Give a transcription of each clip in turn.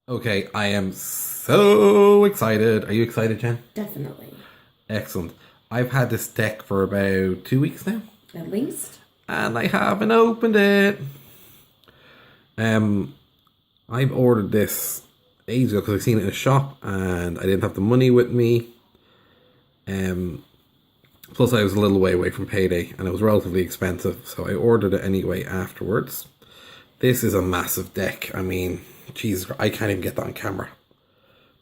Okay, I am so excited. Are you excited, Jen? Definitely. Excellent. I've had this deck for about 2 weeks now, At least. and I haven't opened it. Um, I've ordered this ages ago because I seen it in a shop, and I didn't have the money with me. Um, Plus I was a little way away from payday, and it was relatively expensive, so I ordered it anyway afterwards. This is a massive deck. I mean, Jesus, I can't even get that on camera.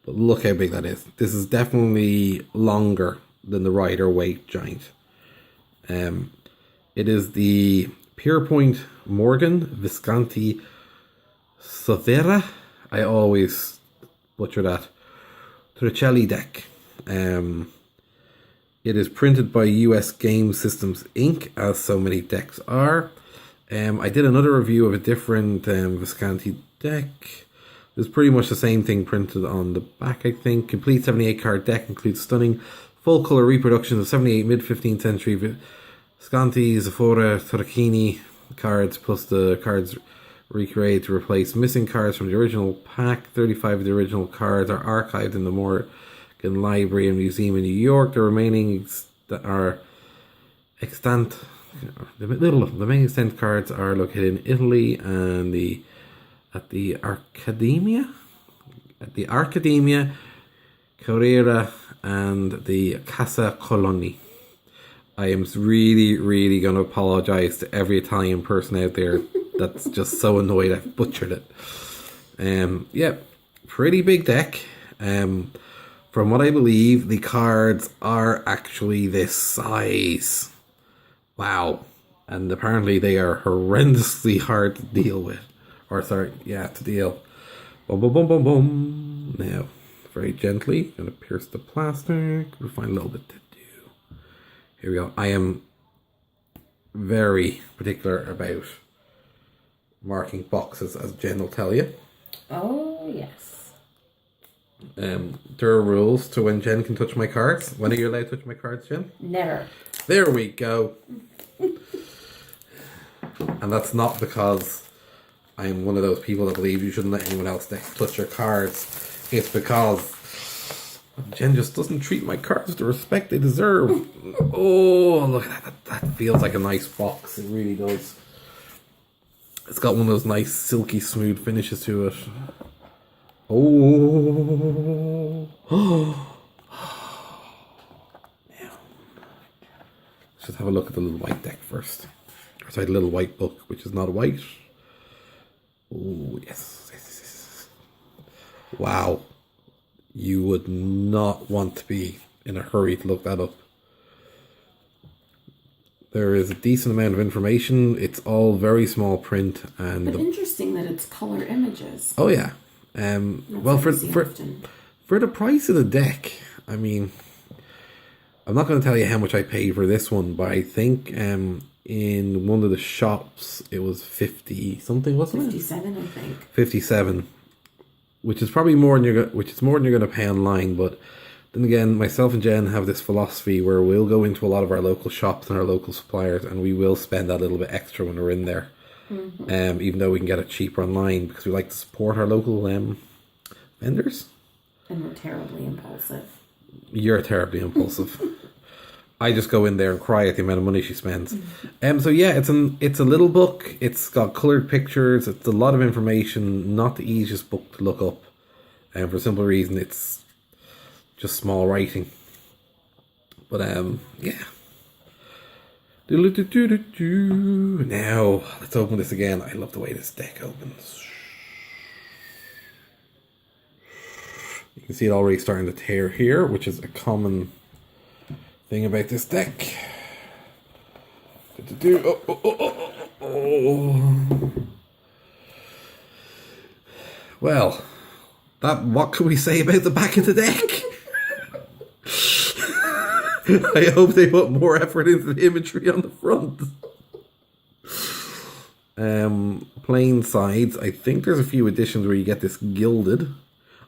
But look how big that is. This is definitely longer than the Rider Waite Giant. Um, it is the Pierpoint Morgan Visconti Sforza. I always butcher that. Tricelli deck. It is printed by US Game Systems Inc., as so many decks are. I did another review of a different Visconti deck. There's pretty much the same thing printed on the back, I think. Complete 78 card deck includes stunning full colour reproductions of 78 mid 15th century Visconti, Sforza, Tarquini cards, plus the cards recreated to replace missing cards from the original pack. 35 of the original cards are archived in the Morgan Library and Museum in New York. The remaining that are extant, the main extant cards are located in Italy and at the Accademia Carrera and the Casa Coloni. I am really, really going to apologize to every Italian person out there that's just so annoyed I've butchered it. Yeah, pretty big deck. From what I believe, the cards are actually this size. Wow. And apparently they are horrendously hard to deal with. Or sorry, yeah, to deal. Boom, boom, boom, boom, boom. Now, very gently, going to pierce the plastic. We'll find a little bit to do. Here we go. I am very particular about marking boxes, as Jen will tell you. Oh, yes. There are rules to when Jen can touch my cards. When are you allowed to touch my cards, Jen? Never. There we go. And that's not because I'm one of those people that believe you shouldn't let anyone else touch your cards. It's because Jen just doesn't treat my cards with the respect they deserve. Oh, look at that. That feels like a nice box. It really does. It's got one of those nice, silky, smooth finishes to it. Oh. Now, let's just have a look at the little white deck first. Sorry, the little white book, which is not white. Oh, yes. Wow. You would not want to be in a hurry to look that up. There is a decent amount of information. It's all very small print. But interesting that it's color images. Oh, yeah. Well, for the price of the deck, I mean, I'm not going to tell you how much I paid for this one, but I think in one of the shops it was 50 something, wasn't 57, I think. 57, which is probably more than you're going to pay online. But then again, myself and Jen have this philosophy where we'll go into a lot of our local shops and our local suppliers, and we will spend that little bit extra when we're in there. Mm-hmm. Even though we can get it cheaper online, because we like to support our local vendors. And we're terribly impulsive. You're terribly impulsive. I just go in there and cry at the amount of money she spends. So yeah, it's a little book. It's got coloured pictures. It's a lot of information. Not the easiest book to look up, and for a simple reason, it's just small writing. But yeah. Now let's open this again. I love the way this deck opens. You can see it already starting to tear here, which is a common thing about this deck. Well, what can we say about the back of the deck? I hope they put more effort into the imagery on the front. Plain sides. I think there's a few editions where you get this gilded.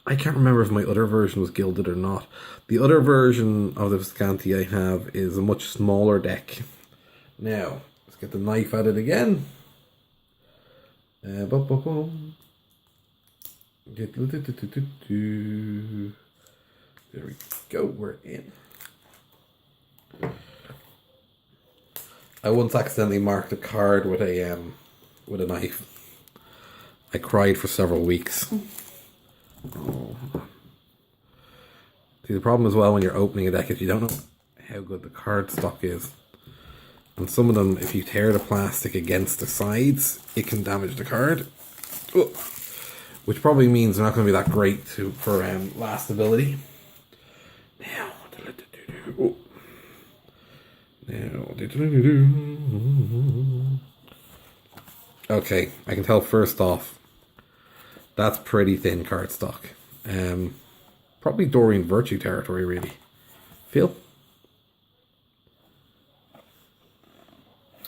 I can't remember if my other version was gilded or not. The other version of the Visconti I have is a much smaller deck. Now, let's get the knife at it again. Boom, boom, boom. There we go. We're in. I once accidentally marked a card with a knife. I cried for several weeks. Oh. See, the problem as well when you're opening a deck is you don't know how good the card stock is. And some of them, if you tear the plastic against the sides, it can damage the card. Oh. Which probably means they're not going to be that great for lastability. Now, oh. Okay, I can tell first off, that's pretty thin cardstock. Probably Dorian Virtue territory, really. Feel? I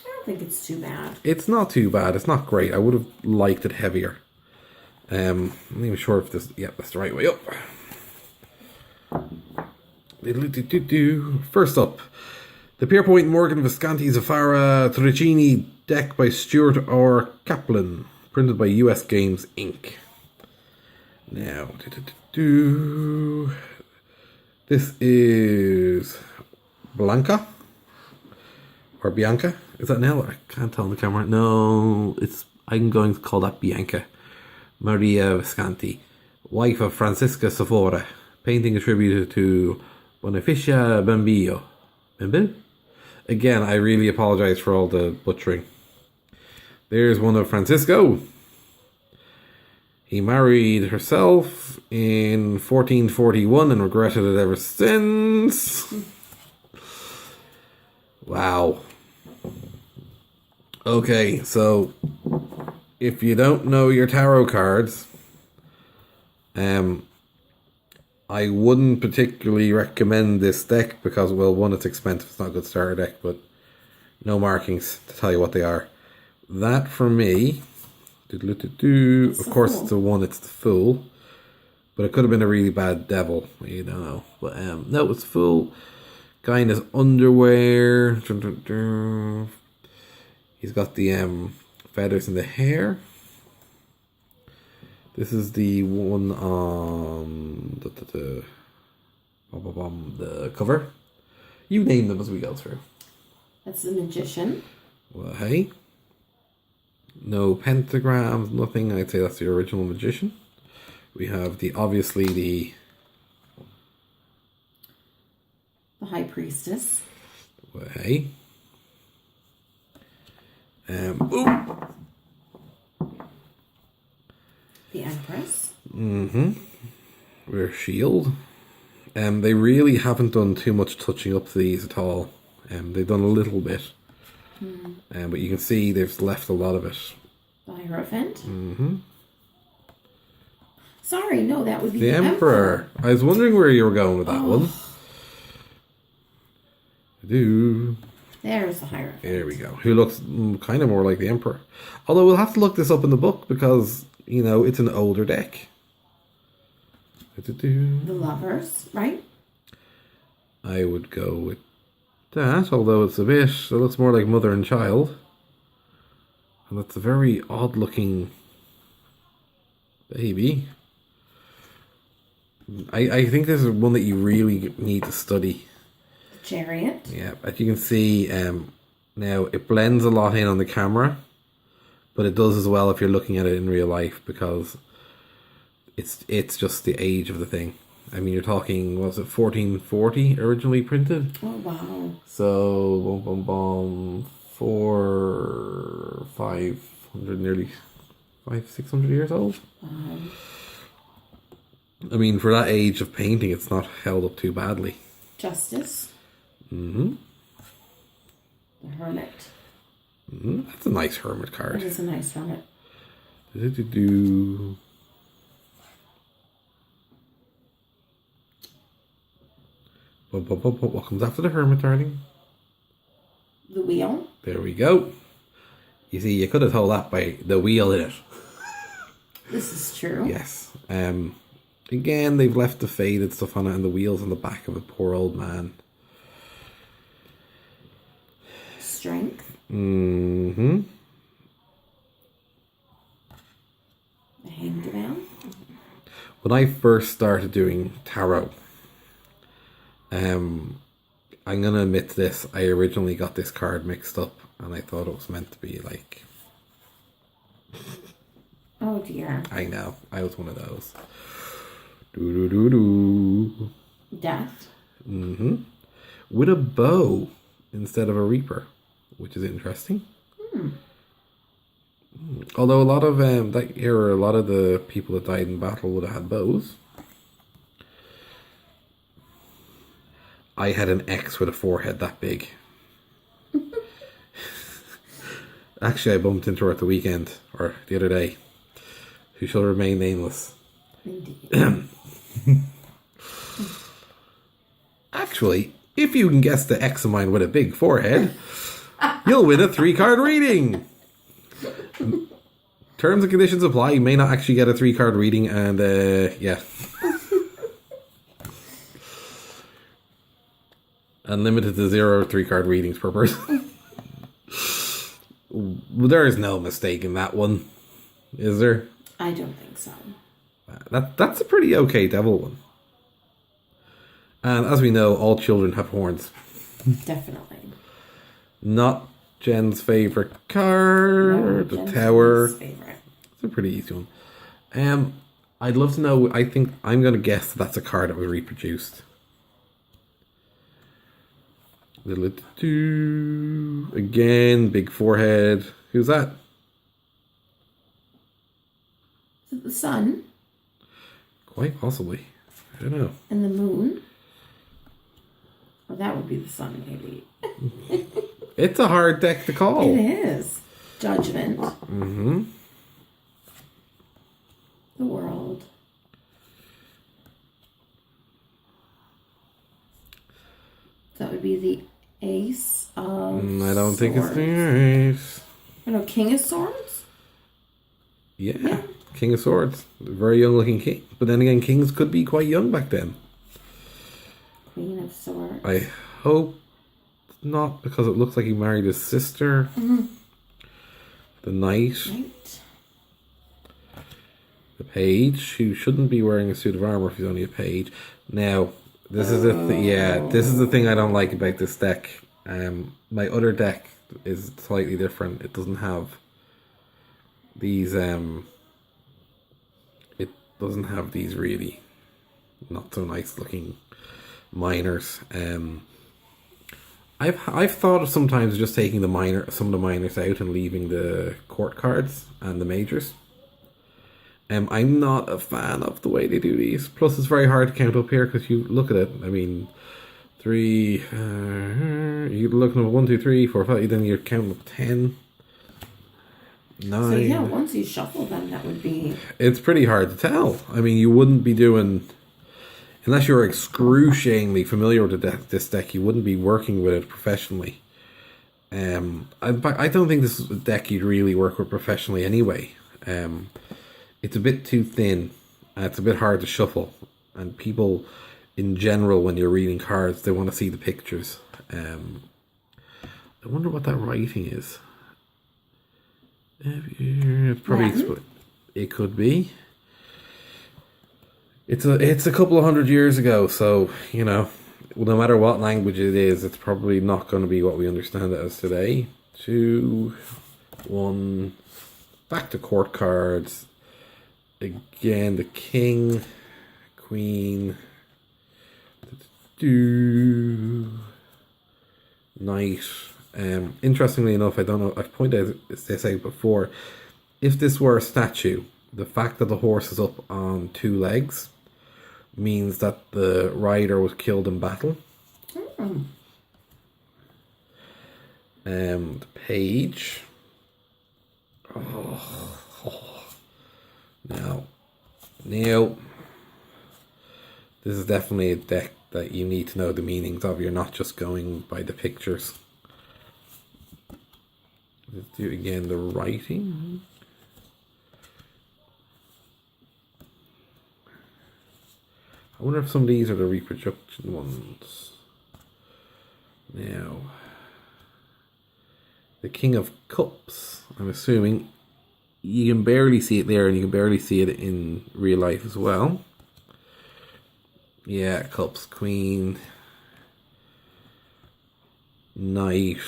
don't think it's too bad. It's not too bad. It's not great. I would have liked it heavier. I'm not even sure if this... Yeah, that's the right way up. First up, the Pierpoint Morgan Visconti Sforza Tarot deck by Stuart R. Kaplan, printed by US Games Inc. Now, this is Blanca or Bianca. Is that Nell? I can't tell on the camera. No, I'm going to call that Bianca. Maria Visconti, wife of Francisca Sforza, painting attributed to Bonifacia Bambino. Bambino? Again, I really apologize for all the butchering. There's one of Francisco. He married herself in 1441 and regretted it ever since. Wow. Okay, so if you don't know your tarot cards, I wouldn't particularly recommend this deck because, well, one, it's expensive. It's not a good starter deck, but no markings to tell you what they are. That for me, of course, it's the one, it's the Fool, but it could have been a really bad devil. You don't know, but no, it's Fool. Guy in his underwear. He's got the feathers in the hair. This is the one on the cover. You name them as we go through. That's the Magician. Well, hey. No pentagrams, nothing. I'd say that's the original Magician. We have obviously the High Priestess. Well, hey. Ooh. The Empress. Rear shield. They really haven't done too much touching up to these at all. They've done a little bit. But you can see they've left a lot of it. The Hierophant. Sorry, no, that would be the Emperor. I was wondering where you were going with that one. There's the Hierophant. There we go. Who looks kind of more like the Emperor. Although we'll have to look this up in the book because, you know, it's an older deck. The Lovers, right? I would go with that, although it looks more like mother and child. And that's a very odd looking baby. I think this is one that you really need to study. Chariot. Yeah, as you can see, now it blends a lot in on the camera, but it does as well if you're looking at it in real life because it's just the age of the thing. I mean, you're talking, was it 1440 originally printed? Oh, wow. So, 500, nearly 600 years old. I mean, for that age of painting, it's not held up too badly. Justice. The Hermit. That's a nice hermit card. It is a nice hermit. What comes after the hermit, darling? The Wheel. There we go. You see, you could have told that by the wheel in it. This is true. Yes. Again, they've left the faded stuff on it and the wheels on the back of a poor old man. Strength. The Hanged Man. when I first started doing tarot, I'm gonna admit to this, I originally got this card mixed up and I thought it was meant to be like... Oh dear. I know, I was one of those. Do-do-do-do. Death? Mm-hmm. With a bow instead of a reaper, which is interesting. Although a lot of that era, a lot of the people that died in battle would have had bows. I had an X with a forehead that big. Actually, I bumped into her at the weekend, or the other day, who shall remain nameless. Indeed. Actually, if you can guess the X of mine with a big forehead, you'll win a 3-card reading. Terms and conditions apply. You may not actually get a 3-card reading, and yeah. And limited to 0 3-card readings per person. There is no mistake in that one, is there? I don't think so. That's a pretty okay devil one. And as we know, all children have horns. Definitely. Not Jen's favourite card. No, the Tower. Favorite. It's a pretty easy one. I'd love to know. I think I'm going to guess that's a card that was reproduced. Again, big forehead. Who's that? Is it the sun? Quite possibly. I don't know. And the moon? Well, that would be the sun, maybe. It's a hard deck to call. It is. Judgment. Mm-hmm. The world. That would be the Ace of I don't think it's Swords. the ace. I know, King of Swords? Yeah. King of Swords. Very young looking king. But then again, kings could be quite young back then. Queen of Swords. I hope not, because it looks like he married his sister. The Knight. The Page, who shouldn't be wearing a suit of armor if he's only a page. Now, this is this is the thing I don't like about this deck. My other deck is slightly different. It doesn't have these it doesn't have these really not so nice looking minors. I've thought of sometimes just taking some of the minors out and leaving the court cards and the majors. I'm not a fan of the way they do these. Plus, it's very hard to count up here because you look at it. I mean, 3. You're looking at 1, 2, 3, 4, 5. Then you're counting up 10, 9. So yeah, once you shuffle them, that would be... It's pretty hard to tell. I mean, you wouldn't be doing... Unless you're excruciatingly familiar with this deck, you wouldn't be working with it professionally. I don't think this is a deck you'd really work with professionally anyway. It's a bit too thin. It's a bit hard to shuffle. And people, in general, when you're reading cards, they want to see the pictures. I wonder what that writing is. It's probably... It could be. It's a couple of 100 years ago, so, you know, no matter what language it is, it's probably not going to be what we understand it as today. 2, 1, back to court cards. Again, the King, Queen, Knight. Interestingly enough, I don't know, I've pointed this out before. If this were a statue, the fact that the horse is up on 2 legs means that the rider was killed in battle. The Page. Now, this is definitely a deck that you need to know the meanings of. You're not just going by the pictures. Let's do again the writing. I wonder if some of these are the reproduction ones. Now, the King of Cups, I'm assuming. You can barely see it there, and you can barely see it in real life as well. Yeah, cups, queen, knight,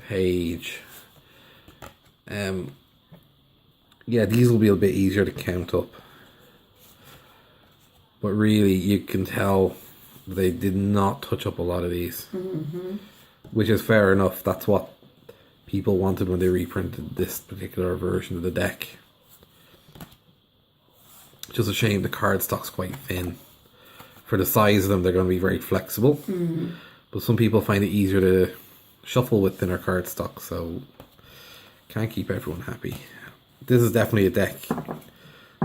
page. Yeah, these will be a bit easier to count up. But really, you can tell they did not touch up a lot of these. Which is fair enough. That's what people wanted when they reprinted this particular version of the deck. Just a shame the card stock's quite thin. For the size of them, they're going to be very flexible. But some people find it easier to shuffle with thinner card stock, so can't keep everyone happy. This is definitely a deck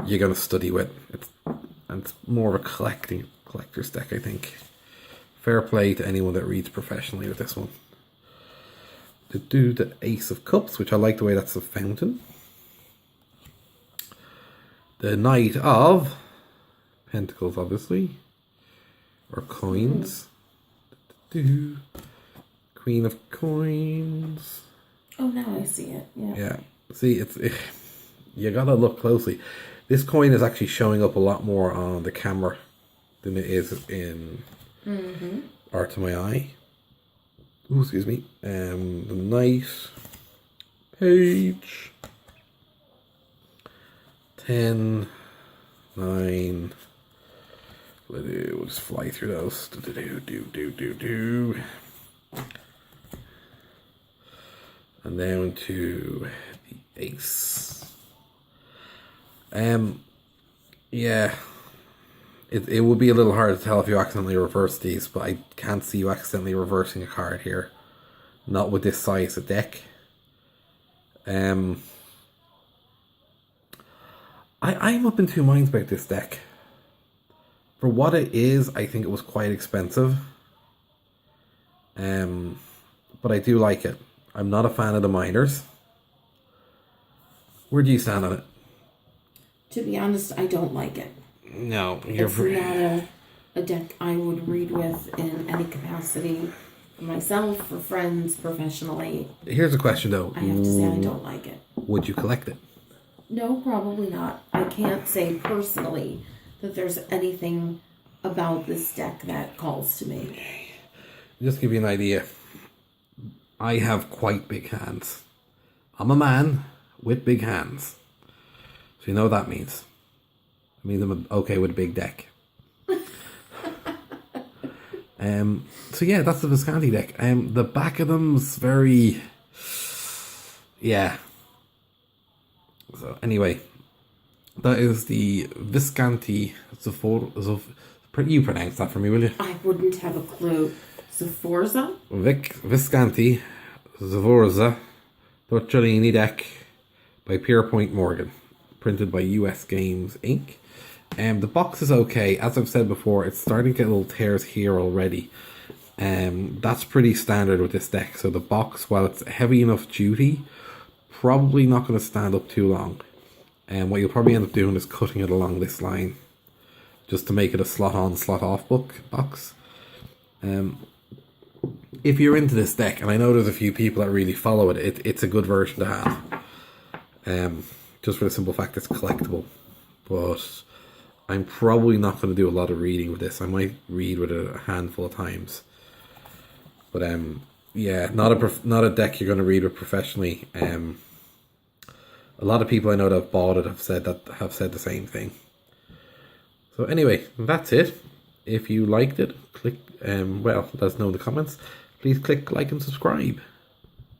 you're going to study with. It's more of a collector's deck, I think. Fair play to anyone that reads professionally with this one. To do the Ace of Cups, which I like the way that's a fountain. The Knight of Pentacles, obviously. Or coins. Queen of Coins. Oh, now I see it. Yeah. See, you gotta look closely. This coin is actually showing up a lot more on the camera than it is in art to my eye. Ooh, excuse me. The Knight, page, 10, 9. We'll just fly through those. And down to the Ace. Yeah. It would be a little hard to tell if you accidentally reverse these, but I can't see you accidentally reversing a card here. Not with this size of deck. I'm up in two minds about this deck. For what it is, I think it was quite expensive. But I do like it. I'm not a fan of the minors. Where do you stand on it? To be honest, I don't like it. No, it's not a deck I would read with in any capacity. For myself, for friends, professionally. Here's a question though. I have to say I don't like it. Would you collect it? No, probably not. I can't say personally that there's anything about this deck that calls to me. Just to give you an idea. I have quite big hands. I'm a man with big hands. So you know what that means. It means I'm okay with a big deck. So yeah, that's the Visconti deck. The back of them's very... Yeah. So anyway, that is the Visconti Sforza. You pronounce that for me, will you? I wouldn't have a clue. Sforza? Visconti Sforza Tarot deck by Pierpoint Morgan, printed by US Games Inc. The box is okay. As I've said before, it's starting to get little tears here already. That's pretty standard with this deck. So the box, while it's heavy enough duty, probably not going to stand up too long. And what you'll probably end up doing is cutting it along this line, just to make it a slot on, slot off box. If you're into this deck, and I know there's a few people that really follow it, it's a good version to have. Just for the simple fact it's collectible. But I'm probably not going to do a lot of reading with this. I might read with it a handful of times. But yeah, not a deck you're going to read with professionally. A lot of people I know that have bought it have said the same thing. So anyway, that's it. If you liked it, click let us know in the comments. Please click like and subscribe.